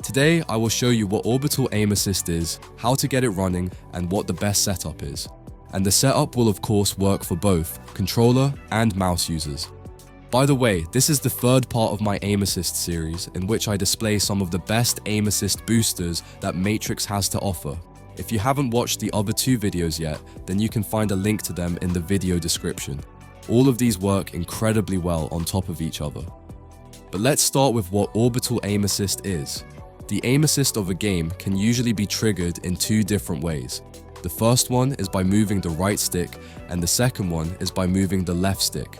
Today, I will show you what Orbital Aim Assist is, how to get it running, and what the best setup is. And the setup will of course work for both controller and mouse users. By the way, this is the third part of my Aim Assist series, in which I display some of the best Aim Assist boosters that Matrix has to offer. If you haven't watched the other two videos yet, then you can find a link to them in the video description. All of these work incredibly well on top of each other. But let's start with what Orbital Aim Assist is. The aim assist of a game can usually be triggered in two different ways. The first one is by moving the right stick, and the second one is by moving the left stick.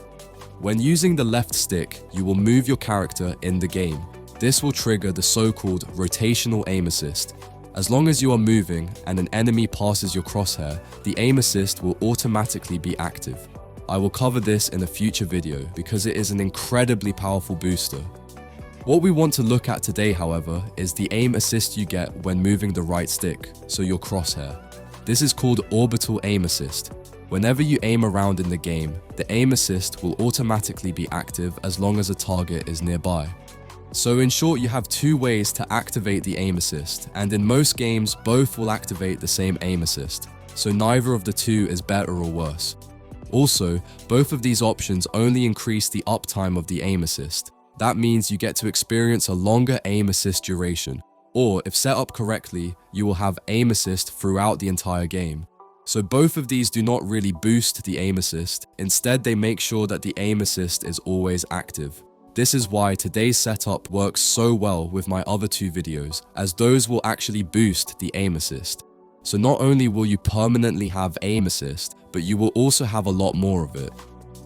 When using the left stick, you will move your character in the game. This will trigger the so-called rotational aim assist. As long as you are moving and an enemy passes your crosshair, the aim assist will automatically be active. I will cover this in a future video because it is an incredibly powerful booster. What we want to look at today, however, is the aim assist you get when moving the right stick, so your crosshair. This is called Orbital Aim Assist. Whenever you aim around in the game, the aim assist will automatically be active as long as a target is nearby. So in short, you have two ways to activate the aim assist, and in most games, both will activate the same aim assist. So neither of the two is better or worse. Also, both of these options only increase the uptime of the aim assist. That means you get to experience a longer aim assist duration, or if set up correctly, you will have aim assist throughout the entire game. So both of these do not really boost the aim assist, instead they make sure that the aim assist is always active. This is why today's setup works so well with my other two videos, as those will actually boost the aim assist. So not only will you permanently have aim assist, but you will also have a lot more of it.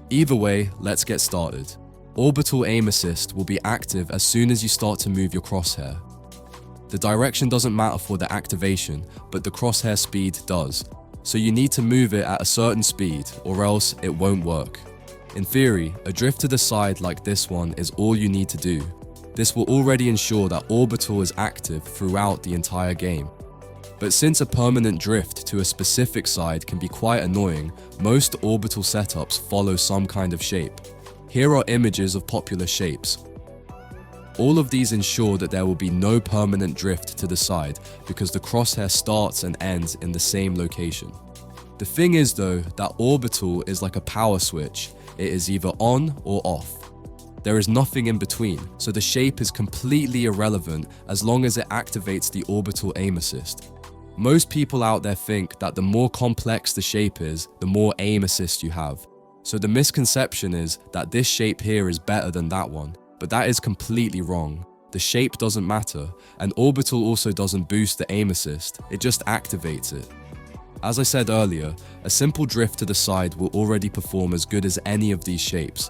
Either way, let's get started. Orbital Aim Assist will be active as soon as you start to move your crosshair. The direction doesn't matter for the activation, but the crosshair speed does. So you need to move it at a certain speed, or else it won't work. In theory, a drift to the side like this one is all you need to do. This will already ensure that Orbital is active throughout the entire game. But since a permanent drift to a specific side can be quite annoying, most Orbital setups follow some kind of shape. Here are images of popular shapes. All of these ensure that there will be no permanent drift to the side because the crosshair starts and ends in the same location. The thing is though, that Orbital is like a power switch. It is either on or off. There is nothing in between, so the shape is completely irrelevant as long as it activates the Orbital Aim Assist. Most people out there think that the more complex the shape is, the more aim assist you have. So the misconception is that this shape here is better than that one. But that is completely wrong. The shape doesn't matter, and Orbital also doesn't boost the aim assist, it just activates it. As I said earlier, a simple drift to the side will already perform as good as any of these shapes.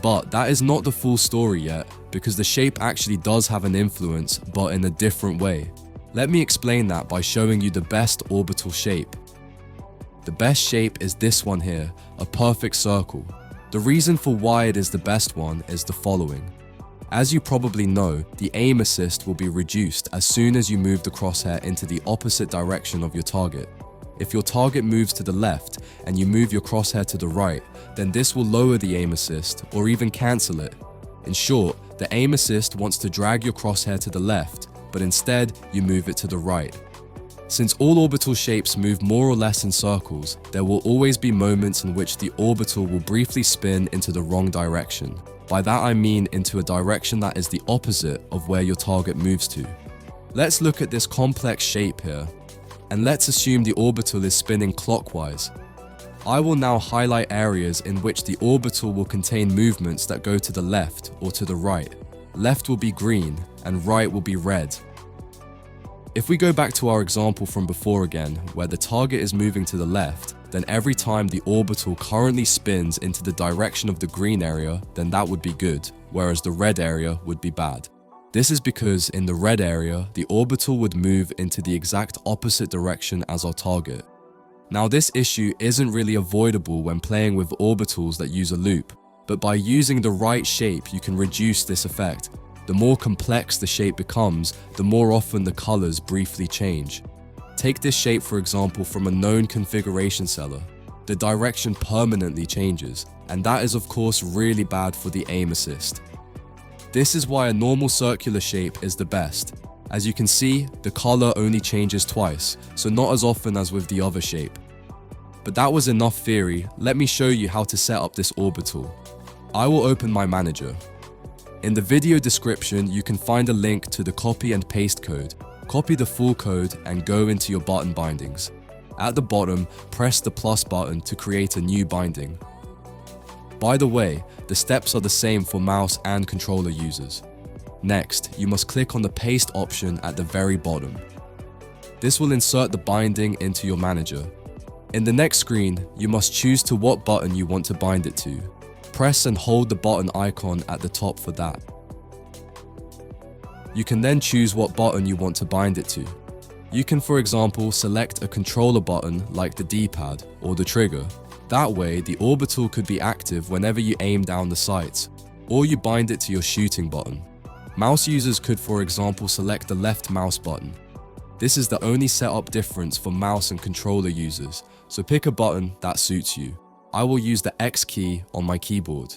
But that is not the full story yet, because the shape actually does have an influence, but in a different way. Let me explain that by showing you the best Orbital shape. The best shape is this one here, a perfect circle. The reason for why it is the best one is the following. As you probably know, the aim assist will be reduced as soon as you move the crosshair into the opposite direction of your target. If your target moves to the left and you move your crosshair to the right, then this will lower the aim assist or even cancel it. In short, the aim assist wants to drag your crosshair to the left, but instead you move it to the right. Since all orbital shapes move more or less in circles, there will always be moments in which the orbital will briefly spin into the wrong direction. By that I mean into a direction that is the opposite of where your target moves to. Let's look at this complex shape here, and let's assume the orbital is spinning clockwise. I will now highlight areas in which the orbital will contain movements that go to the left or to the right. Left will be green and right will be red. If we go back to our example from before again, where the target is moving to the left, then every time the orbital currently spins into the direction of the green area, then that would be good, whereas the red area would be bad. This is because in the red area, the orbital would move into the exact opposite direction as our target. Now this issue isn't really avoidable when playing with orbitals that use a loop, but by using the right shape you can reduce this effect. The more complex the shape becomes, the more often the colors briefly change. Take this shape for example from a known configuration seller. The direction permanently changes, and that is of course really bad for the aim assist. This is why a normal circular shape is the best. As you can see, the color only changes twice, so not as often as with the other shape. But that was enough theory. Let me show you how to set up this orbital. I will open my manager. In the video description, you can find a link to the copy and paste code. Copy the full code and go into your button bindings. At the bottom, press the plus button to create a new binding. By the way, the steps are the same for mouse and controller users. Next, you must click on the paste option at the very bottom. This will insert the binding into your manager. In the next screen, you must choose to what button you want to bind it to. Press and hold the button icon at the top for that. You can then choose what button you want to bind it to. You can, for example, select a controller button like the D-pad or the trigger. That way, the orbital could be active whenever you aim down the sights, or you bind it to your shooting button. Mouse users could, for example, select the left mouse button. This is the only setup difference for mouse and controller users, so pick a button that suits you. I will use the X key on my keyboard.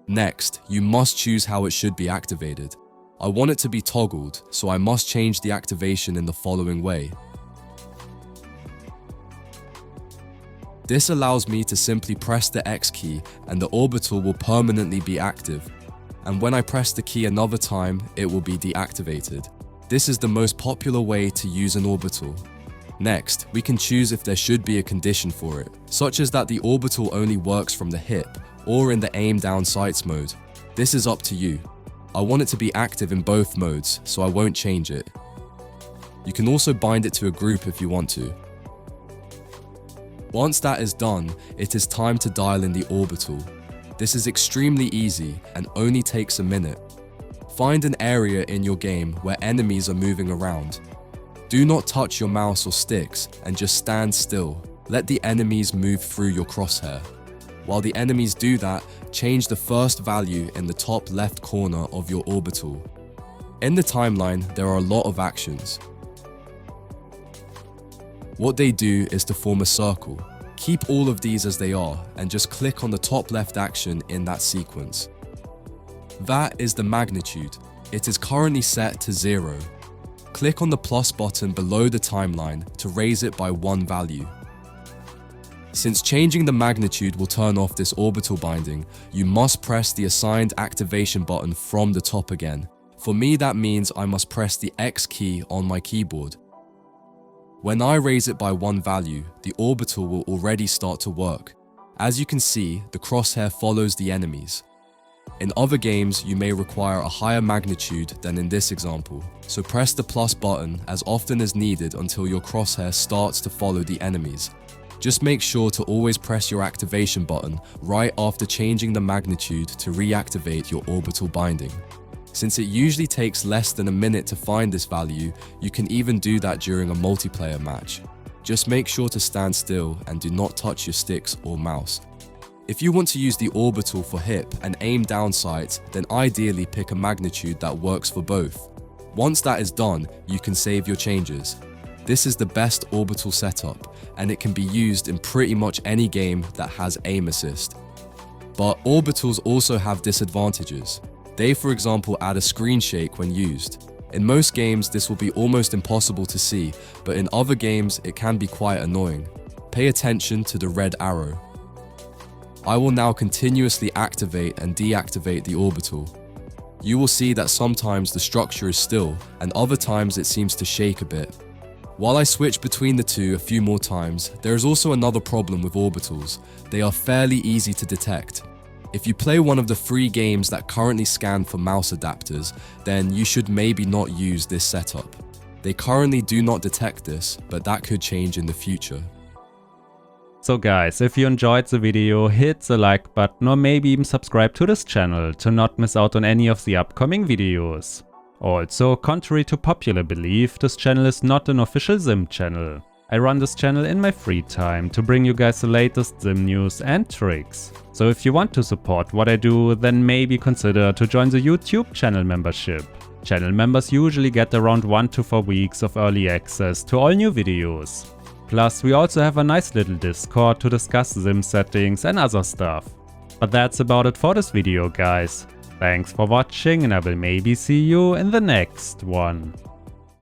Next, you must choose how it should be activated. I want it to be toggled, so I must change the activation in the following way. This allows me to simply press the X key and the orbital will permanently be active. And when I press the key another time, it will be deactivated. This is the most popular way to use an orbital. Next, we can choose if there should be a condition for it, such as that the orbital only works from the hip or in the aim down sights mode. This is up to you. I want it to be active in both modes, so I won't change it. You can also bind it to a group if you want to. Once that is done, it is time to dial in the orbital. This is extremely easy and only takes a minute. Find an area in your game where enemies are moving around. Do not touch your mouse or sticks and just stand still. Let the enemies move through your crosshair. While the enemies do that, change the first value in the top left corner of your orbital. In the timeline, there are a lot of actions. What they do is to form a circle. Keep all of these as they are and just click on the top left action in that sequence. That is the magnitude. It is currently set to 0. Click on the plus button below the timeline to raise it by 1 value. Since changing the magnitude will turn off this orbital binding, you must press the assigned activation button from the top again. For me, that means I must press the X key on my keyboard. When I raise it by 1 value, the orbital will already start to work. As you can see, the crosshair follows the enemies. In other games, you may require a higher magnitude than in this example, so press the plus button as often as needed until your crosshair starts to follow the enemies. Just make sure to always press your activation button right after changing the magnitude to reactivate your orbital binding. Since it usually takes less than a minute to find this value, you can even do that during a multiplayer match. Just make sure to stand still and do not touch your sticks or mouse. If you want to use the orbital for hip and aim down sights, then ideally pick a magnitude that works for both. Once that is done, you can save your changes. This is the best orbital setup, and it can be used in pretty much any game that has aim assist. But orbitals also have disadvantages. They, for example, add a screen shake when used. In most games, this will be almost impossible to see, but in other games, it can be quite annoying. Pay attention to the red arrow. I will now continuously activate and deactivate the orbital. You will see that sometimes the structure is still, and other times it seems to shake a bit. While I switch between the two a few more times, there is also another problem with orbitals. They are fairly easy to detect. If you play one of the free games that currently scan for mouse adapters, then you should maybe not use this setup. They currently do not detect this, but that could change in the future. So guys, if you enjoyed the video, hit the like button or maybe even subscribe to this channel to not miss out on any of the upcoming videos. Also, contrary to popular belief, this channel is not an official XIM channel. I run this channel in my free time to bring you guys the latest XIM news and tricks. So if you want to support what I do, then maybe consider to join the YouTube channel membership. Channel members usually get around 1 to 4 weeks of early access to all new videos. Plus, we also have a nice little Discord to discuss XIM settings and other stuff. But that's about it for this video, guys. Thanks for watching and I will maybe see you in the next one.